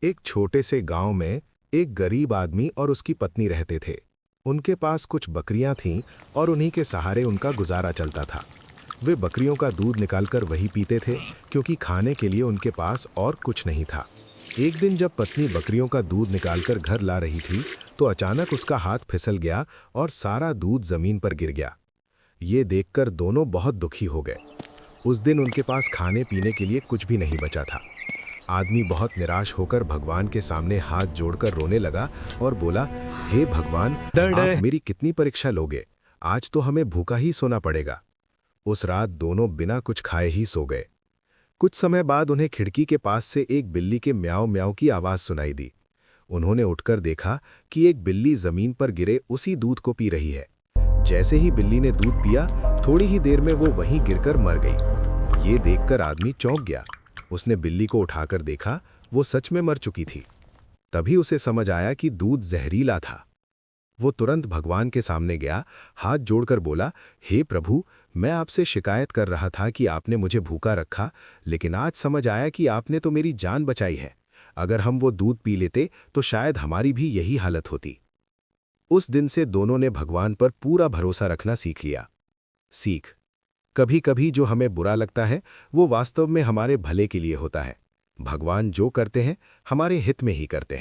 एक छोटे से गांव में एक गरीब आदमी और उसकी पत्नी रहते थे। उनके पास कुछ बकरियां थीं और उन्हीं के सहारे उनका गुजारा चलता था। वे बकरियों का दूध निकालकर वही पीते थे, क्योंकि खाने के लिए उनके पास और कुछ नहीं था। एक दिन जब पत्नी बकरियों का दूध निकालकर घर ला रही थी, तो अचानक उसका हाथ फिसल गया और सारा दूध जमीन पर गिर गया। ये देखकर दोनों बहुत दुखी हो गए। उस दिन उनके पास खाने पीने के लिए कुछ भी नहीं बचा था। आदमी बहुत निराश होकर भगवान के सामने हाथ जोड़कर रोने लगा और बोला, हे भगवान, आप मेरी कितनी परीक्षा लोगे? आज तो हमें भूखा ही सोना पड़ेगा। उस रात दोनों बिना कुछ खाए ही सो गए। कुछ समय बाद उन्हें खिड़की के पास से एक बिल्ली के म्याऊं म्याऊं की आवाज सुनाई दी। उन्होंने उठकर देखा कि एक बिल्ली जमीन पर गिरे उसी दूध को पी रही है। जैसे ही बिल्ली ने दूध पिया, थोड़ी ही देर में वो वहीं गिरकर मर गई। ये देखकर आदमी चौंक गया। उसने बिल्ली को उठाकर देखा, वो सच में मर चुकी थी। तभी उसे समझ आया कि दूध जहरीला था। वो तुरंत भगवान के सामने गया, हाथ जोड़कर बोला, हे प्रभु, मैं आपसे शिकायत कर रहा था कि आपने मुझे भूखा रखा, लेकिन आज समझ आया कि आपने तो मेरी जान बचाई है। अगर हम वो दूध पी लेते तो शायद हमारी भी यही हालत होती। उस दिन से दोनों ने भगवान पर पूरा भरोसा रखना सीख लिया। सीख: कभी कभी जो हमें बुरा लगता है वो वास्तव में हमारे भले के लिए होता है। भगवान जो करते हैं हमारे हित में ही करते हैं।